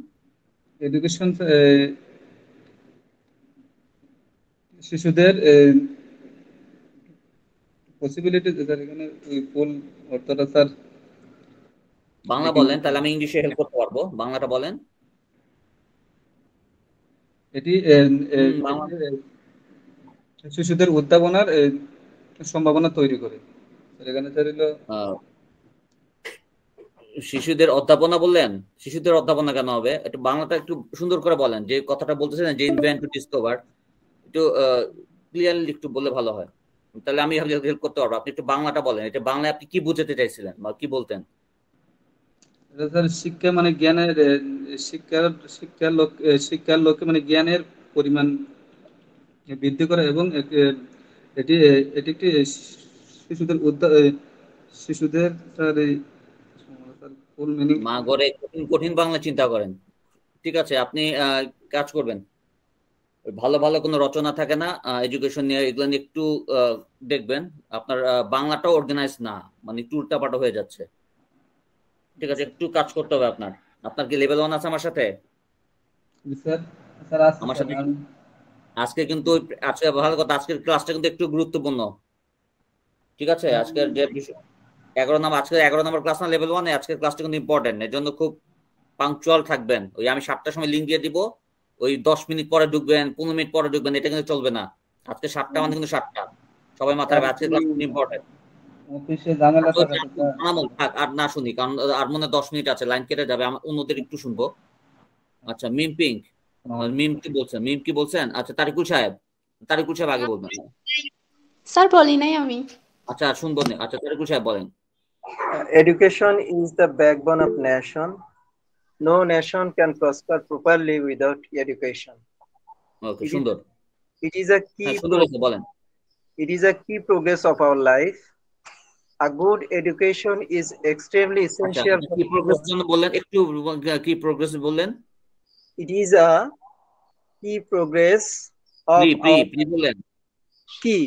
এডুকেশন শিশুদের পসিবিলিটি, স্যার এখানে ওই ফুল অর্থটা স্যার বাংলা বলেন, তাহলে আমি ইংলিশে হেল্প করতে পারবো, বাংলাটা বলেন। এটি শিশুদের উদ্ভাবনার সম্ভাবনা তৈরি করে। এখানে স্যার হলো শিশুদের অধ্যাপনা বললেন, শিশুদের অধ্যাপনা কেন হবে? একটু বাংলাটা একটু সুন্দর করে বলেন, যে কথাটা বলতেছেন যে ইনভেন্ট টু ডিসকভার, একটু ক্লিয়ারলি একটু বললে ভালো হয়, তাহলে আমি হেল্প করতে পারবো। আপনি একটু বাংলাটা বলেন, এটা বাংলায় আপনি কি বুঝাতে চাইছিলেন বা কি বলতেন? স্যার শিক্ষা মানে জ্ঞানের, শিক্ষার লক্ষ্যে মানে জ্ঞানের পরিমাণ বৃদ্ধি করা, এবং এটি একটি শিশুদের স্যার ফুল মিনিং। মা ঘরে কঠিন বাংলা চিন্তা করেন, ঠিক আছে? আপনি কাজ করবেন, ভালো ভালো কোনো রচনা থাকে না এডুকেশন নিয়ে, এগুলো নিয়ে একটু দেখবেন। আপনার বাংলাটা অর্গানাইজ না, মানে একটু উল্টাপাল্টা হয়ে যাচ্ছে, ঠিক আছে? একটু কাজ করতে হবে আপনার। আপনার কি লেভেল 1 আছে আমার সাথে? আমার সাথে আজকে কিন্তু আজকে ভালো কথা, আজকের ক্লাসটা কিন্তু একটু গুরুত্বপূর্ণ, ঠিক আছে? আজকের যে 11 নম্বর, আজকে 11 নম্বর ক্লাস না, লেভেল 1 আজকের ক্লাসটা কিন্তু ইম্পর্টেন্ট, এর জন্য খুব পাংচুয়াল থাকবেন। ওই আমি 7টার সময় লিঙ্ক দিয়ে দিব, ওই 10 মিনিট পরে ঢুকবেন, 15 মিনিট পরে ঢুকবেন, এটা কিন্তু চলবে না। আজকে 7টা মানে কিন্তু 7টা, সবাই মাথায় রাখবে, আজকের ক্লাস খুব ইম্পর্টেন্ট। অফিসে ঝামেলা আর না শুনি, কারণ আর মনে 10 মিনিট আছে, লাইন কেটে যাবে, অন্যদের একটু শুনবো। আচ্ছা, মিম পিঙ্ক, মিম কি বলছেন? আচ্ছা, তারিকুল সাহেব আগে বলবেন। স্যার বলি নাই আমি। আচ্ছা, শুনবো না। আচ্ছা, তারিকুল সাহেব বলেন। Education is the backbone of nation. No nation can prosper properly without education. Okay, সুন্দর। It is a key. সুন্দর আছে, বলেন। It is a key progress of our life. A good education is extremely essential. কি প্রোগ্রেস জন্য বললেন, একটু কি প্রোগ্রেস বললেন? It is a key progress of বললেন, key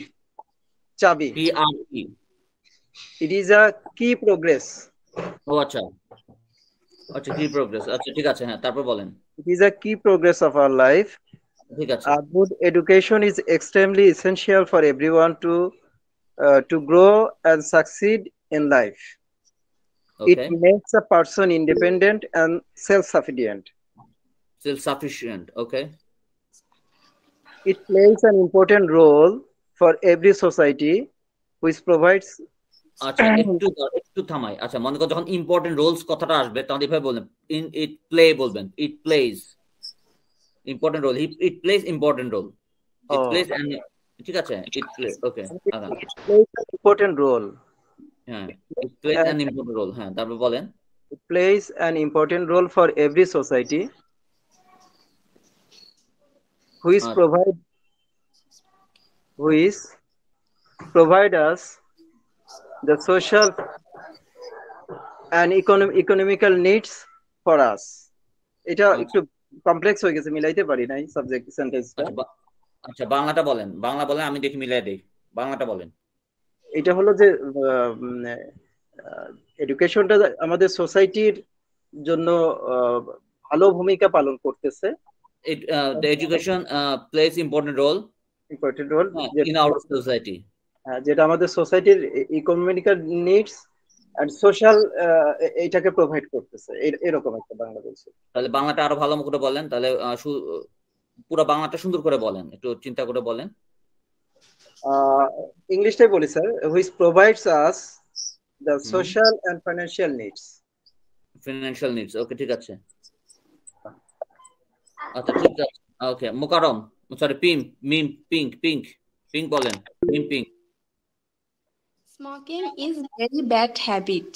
চাবি। It is a key progress. ও আচ্ছা, কি প্রোগ্রেস, আচ্ছা ঠিক আছে, হ্যাঁ, তারপর বলেন। It is a key progress of our life. ঠিক আছে। A good education is extremely essential for everyone to grow and succeed in life. Okay. It makes a person independent and self-sufficient. Okay. It plays an important role for every society, which provides আচ্ছা একটু থামাই। আচ্ছা মনে করো যখন ইম্পর্টেন্ট রোলস কথাটা আসবে তখন এভাবে বলবেন, ইন ইট প্লে বলবেন, it plays important role, it plays important role, it plays and, ঠিক আছে, ইট প্লে, ওকে আগান। ইম্পর্টেন্ট রোল, হ্যাঁ it plays an important role, হ্যাঁ তারপর বলেন। It plays an important role for every society which provide us the social and economical needs for us. এটা একটু কমপ্লেক্স হয়ে গেছে, মিলাইতে পারি নাই সাবজেক্ট সেন্টেন্সটা। আচ্ছা বাংলাটা বলেন, বাংলা বলেন, আমি দেখি মিলাই দেই, বাংলাটা বলেন। এটা হলো যে এডুকেশনটা আমাদের সোসাইটির জন্য ভালো ভূমিকা পালন করতেছে। The education plays important role in our society. যেটা আমাদের সোসাইটির ইকোনমিক্যাল নিডস এন্ড সোশ্যাল এটাকে প্রোভাইড করতেছে, এরকম একটা বাংলা বলছে। তাহলে বাংলাটা আরো ভালো করে বলেন, তাহলে পুরো বাংলাটা সুন্দর করে বলেন, একটু চিন্তা করে বলেন। ইংলিশটাই বলি sir, which provides us the social and financial needs. Financial needs, ওকে ঠিক আছে। আচ্ছা ঠিক আছে, ওকে মুকাররম, সরি পিঙ্ক বলেন, pink. Smoking is very bad habit.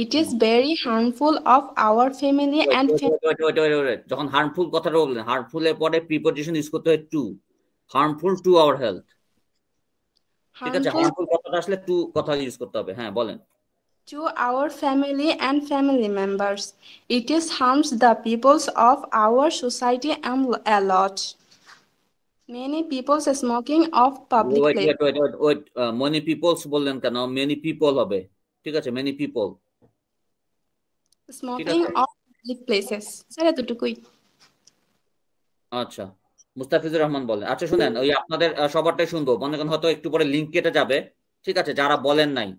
It is very harmful of our family and যখন হার্মফুল কথাটা বললেন, হার্মফুল এর পরে প্রিপজিশন ইউজ করতে হয় to, harmful to our health, ঠিক আছে, হার্মফুল কথাটা আসলে টু কথা ইউজ করতে হবে, হ্যাঁ বলেন। To our family and family members, it is harms the peoples of our society and a lot. Many people smoking of public place. Wait, many peoples বললেন কেন? Many people হবে, ঠিক আছে, many people. Smoking of public places. Sir এতটুকুই। আচ্ছা মুস্তাফিজুর রহমান বলেন। আচ্ছা শুনেন, ওই আপনাদের সবারটাই শুনবো, মনে করেন হয়তো একটু পরে লিংক কেটে যাবে, ঠিক আছে, যারা বলেন নাই,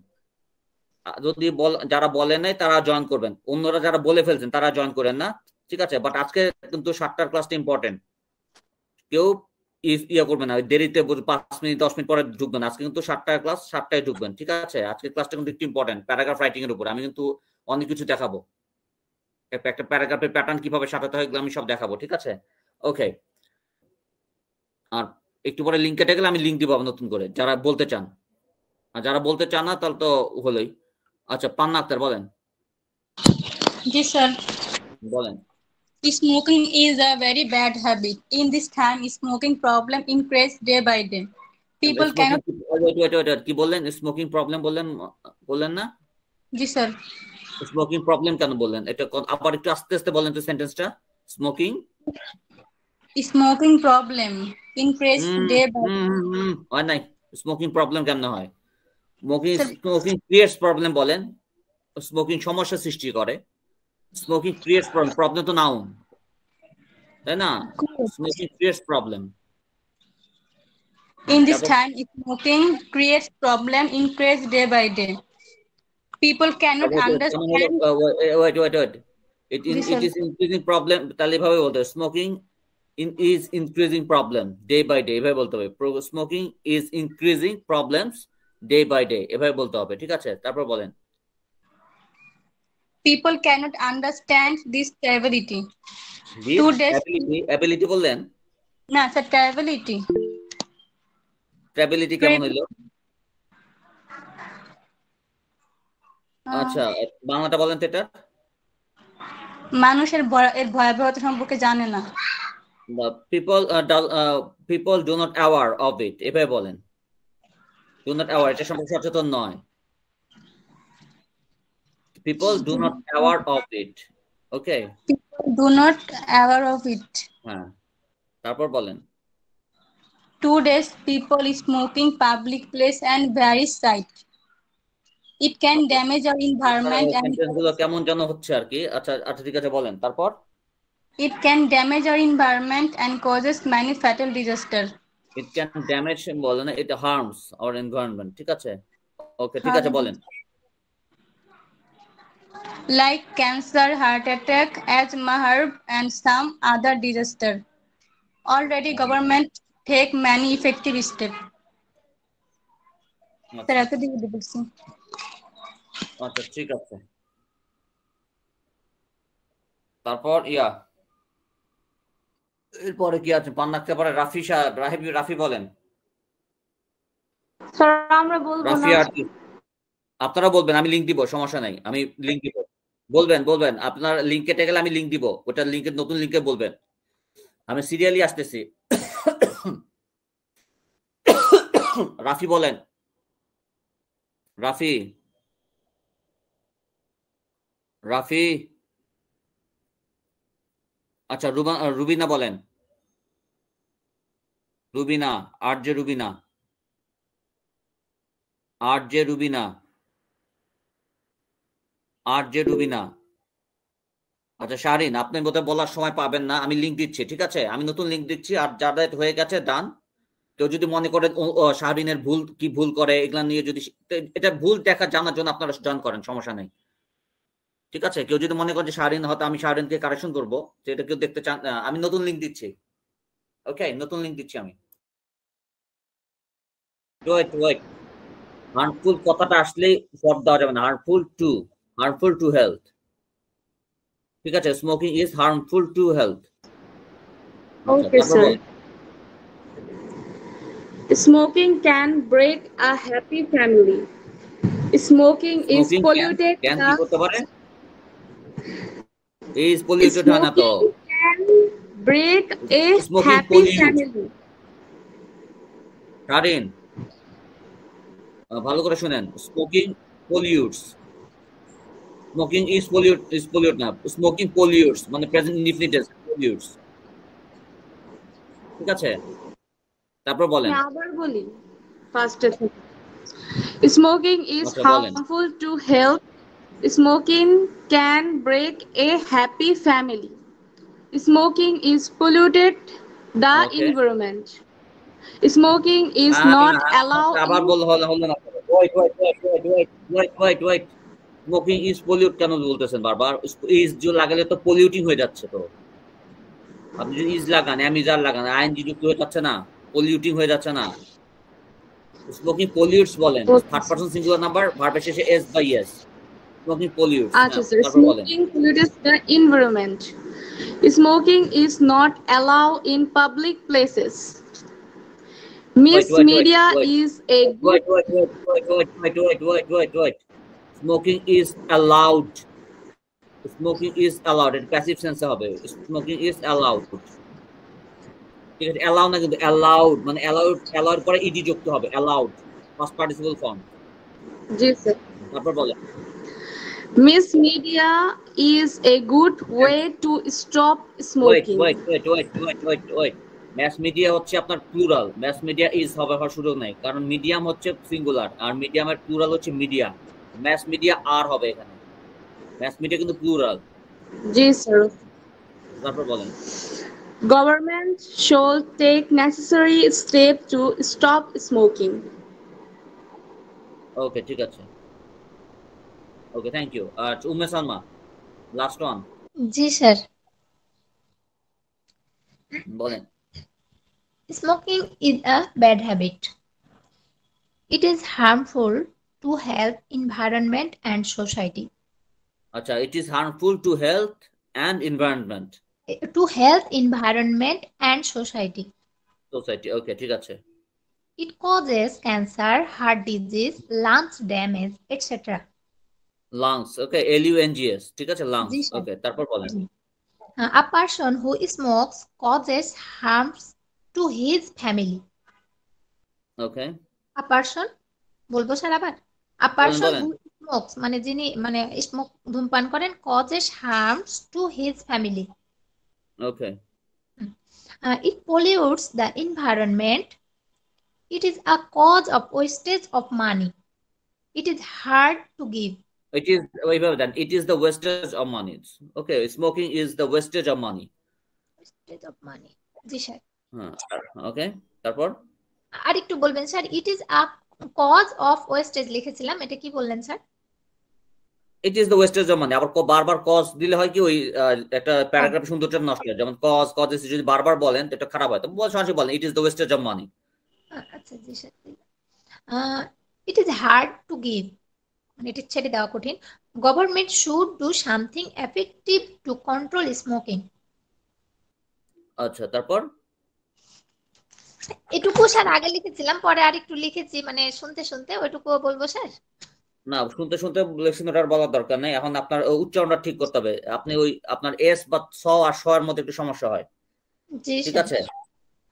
যদি যারা বলেন নাই তারা জয়েন করবেন, অন্যরা যারা বলে ফেলছেন তারা জয়েন করেন না, ঠিক আছে। বাট আজকে কিন্তু 7টার ক্লাসটা ইম্পর্টেন্ট, কেউ ইয়ে করবে না, দেরিতে 5 মিনিট 10 মিনিট পরে ঢুকবেন। আজকে কিন্তু 7টার ক্লাস, 7টায় ঢুকবেন, ঠিক আছে। আজকের ক্লাসটা কিন্তু একটু ইম্পর্টেন্ট, প্যারাগ্রাফ রাইটিং এর উপর আমি কিন্তু অনেক কিছু দেখাবো, একটা প্যারাগ্রাফের প্যাটার্ন কিভাবে সাজাতে হয় আমি সব দেখাবো, ঠিক আছে, ওকে। আর একটু পরে লিংক কেটে গেলে আমি লিংক দিব নতুন করে, যারা বলতে চান, আর যারা বলতে চান না তাহলে তো হলোই। আচ্ছা পান্না আক্তার বলেন। জি স্যার বলেন। Smoking is a very bad habit. In this time, smoking problem increase day by day. People cannot. Wait, কি বললেন? স্মোকিং প্রবলেম বললেন না? জি স্যার। স্মোকিং প্রবলেম কেন বললেন? এটা আবার একটু আস্তে আস্তে বলেন তো সেন্টেন্সটা। Smoking problem increase day by day. হয় নাই, স্মোকিং প্রবলেম কেন হয়? স্মোকিং ক্রিয়েটস প্রবলেম বলেন, স্মোকিং সমস্যা সৃষ্টি করে, স্মোকিং ক্রিয়েটস প্রবলেম তো নাউন, তাই না? Smoking creates problem. In this time, smoking creates problem increase day by day. People cannot understand. Wait. It is increasing problem. তাহলে ভাবে বলতে হবে smoking is increasing problem day by day, এভাবে বলতে হবে। Smoking is increasing problems day by day, এভাবে বলতে হবে, ঠিক আছে। তারপর বলেন। People cannot understand this ability. Ability বললেন না স্যার, ট্রাবিলিটি কেমন হইলো? আচ্ছা বাংলাটা বলেন তো। এটা মানুষের এর ভয়াবহতা সম্পর্কে জানে না। people do not aware of it, এভাবে বলেন। do not aware, এটা সম্পর্কে সচেতন নয়। people do not aware of it, okay, people do not aware of it. হ্যাঁ তারপর বলেন। 2 days people smoking public place and various site. It can damage our environment and সেন্টেন্সগুলো কেমন যেন হচ্ছে আর কি। আচ্ছা ঠিক আছে বলেন তারপর। It can damage our environment and causes many fatal disaster. It can damage বলেন, it harms our environment, ঠিক আছে, ওকে ঠিক আছে বলেন। Like cancer, heart attack, asthma, and some other disaster. Already government take many effective steps. আচ্ছা ঠিক আছে। তারপর এরপরে কি আছে? পান রাখতে পারে রাফি সাহেব, রাফি বলেন। স্যার আমরা বলবো রাফি না। আর আপনারা বলবেন, আমি লিংক দিব, সমস্যা নাই, আমি লিংক দিব। বলবেন আপনার লিংক কেটে গেলে আমি লিংক দিব, ওটা লিংকের নতুন লিংকে বলবেন। আমি সিরিয়ালি আসতেছি। রাফি বলেন। রাফি আচ্ছা রুবিনা বলেন। রুবিনা, আর জে রুবিনা। আচ্ছা শাহরিন, আপনি বোধহয় বলার সময় পাবেন না, আমি লিংক দিচ্ছি, ঠিক আছে? আমি নতুন লিংক দিচ্ছি, আর যাদের হয়ে গেছে ডান। কেউ যদি মনে করেন শাহরিনের ভুল করে, এগুলা নিয়ে যদি এটা ভুল দেখা জানার জন্য আপনারা জয়েন করেন, সমস্যা নেই, ঠিক আছে? কেউ যদি মনে করেন যে শাহরিন, হয়তো আমি শাহরিনকে কারেকশন করবো, যে এটা কেউ দেখতে চান, আমি নতুন লিংক দিচ্ছি। ওকে, নতুন লিংক দিচ্ছি আমি। হার্মফুল কথাটা আসলেই শর্ট দেওয়া যাবে না। হার্মফুল টু হেলথ, ঠিক আছে? Smoking is harmful to health. Okay, sir. Smoking can break a happy family. Smoking is polluted. Can কি করতে পারে? Is polluted হয় না তো। Smoking can break a happy family. Shahrin, ভালো করে শুনেন, smoking pollutes. Smoking is pollute না, স্মোকিং pollutes মানে প্রেজেন্ট ইনডিফিনিট pollutes, ঠিক আছে? তারপর বলেন। আবার বলি ফার্স্টে থেকে। Smoking is harmful to health. Smoking can break a happy family. Smoking is polluted the environment. Smoking is not allowed. আবার বললে হলো না। ওয়েট স্মোকিং ইজ পলিউট কেন বলতেছেন বারবার? ইজ যে লাগালে তো পলিউটিং হয়ে যাচ্ছে। তো আপনি যদি ইজ লাগান, এমিজার লাগান, আইএনজি যুক্ত হয়ে যাচ্ছে না, পলিউটিং হয়ে যাচ্ছে না। স্মোকিং পলিউটস বলেন, থার্ড পারসন সিঙ্গুলার নাম্বার, ভার্বের শেষে এস বাই এস। স্মোকিং পলিউটস। আচ্ছা sir, smoking pollutes the environment. Smoking is not allowed in public places. Mass media is a wait. Smoking is allowed. Smoking is allowed. It passive sense হবে। Smoking is allowed. ঠিক আছে, allow না কিন্তু allowed, মানে allowed পরে ed যুক্ত হবে, allowed past participle form। জি স্যার। তারপর বলেন। Mass media is a good way to stop smoking. Wait. Mass media হচ্ছে আপনার প্লুরাল। Mass media is হবে হওয়ার সুযোগ নাই, কারণ মিডিয়াম হচ্ছে সিঙ্গুলার আর মিডিয়ামের প্লুরাল হচ্ছে মিডিয়া। Mass media আর হবে এখানে। Mass media কিন্তু প্লুরাল। জি স্যার। তারপর বলেন। Government should take necessary steps to stop smoking. Okay, ঠিক আছে। Okay, thank you. আর উম্মে সালমা, লাস্ট ওয়ান। জি স্যার। বলেন। Smoking is a bad habit. It is harmful to health, environment and society. আচ্ছা, it is harmful to health and environment. To health, environment and society. Okay, ঠিক আছে। It causes cancer, heart disease, lungs damage, etc. Lungs, okay, LUNGS, ঠিক আছে, lungs, okay, তারপর বলেন। A person who smokes causes harms to his family. Okay. A person, বলবো স্যার আবার? A person who smokes মানে যিনি মানে ধূমপান করেন causes harms to his family. Okay. It pollutes the environment. It is a cause of wastage of money. It is hard to give. It is the wastage of money. Okay, smoking is the wastage of money. Wastage of money. G sir. Okay, তারপর? আর একটু বলবেন sir, it is a cause of wastage লিখেছিলাম, এটা কি বললেন sir? It is the wastage of money. আবার বারবার কজ দিলে হয় কি ওই একটা প্যারাগ্রাফের সৌন্দর্য নষ্ট হয়। যেমন কজ যদি বারবার বলেন এটা খারাপ হয়, তো সরাসরি বলেন it is the wastage of money. আচ্ছা জি sir. It is hard to give. মানে এটা ছেড়ে দেওয়া কঠিন। Government should do something effective to control smoking. আচ্ছা, তারপর এটুকু স্যার আগে লিখেছিলাম, পরে আরেকটু লিখেছি, মানে শুনতে শুনতে ওইটুকু বলবো স্যার। না, শুনতে শুনতে লেখছেন, ওটার বলার দরকার নেই। এখন আপনার উচ্চারণটা ঠিক করতে হবে। আপনি ওই আপনার এস বা স আর স এর মধ্যে একটু সমস্যা হয়, জি ঠিক স্যার। আছে?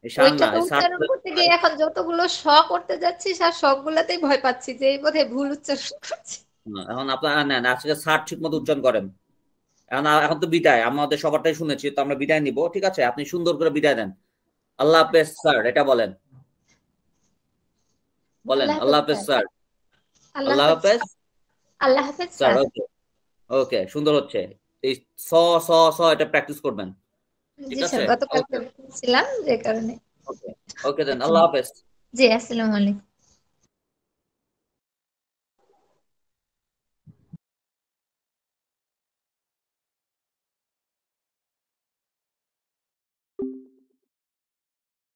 এই শান ওইটা না, তো এই সার। উচ্চারণ করতে গিয়ে এখন যতগুলো স করতে যাচ্ছি স্যার সবগুলাতেই ভয় পাচ্ছি যে এই বোধহয় ভুল উচ্চারণ করছি। এখন আপনার নেন আজকে সার ঠিক মতো উচ্চারণ করেন। এখন তো বিদায়, আমাদের সবারটাই শুনেছি, তো আমরা বিদায় নিব, ঠিক আছে? আপনি সুন্দর করে বিদায় দেন। আল্লাহ হাফেজ স্যার, এটা বলেন, বলেন আল্লাহ হাফেজ স্যার। আল্লাহ হাফেজ, আল্লাহ হাফেজ স্যার। স্যার। ওকে, ওকে, সুন্দর হচ্ছে। এই স স স এটা প্র্যাকটিস করবেন, ঠিক জি আছে? স্যার, গতকালকে ছিলাম যে কারণে। ওকে, ওকে দেন, আল্লাহ হাফেজ। জি, আসসালামু আলাইকুম।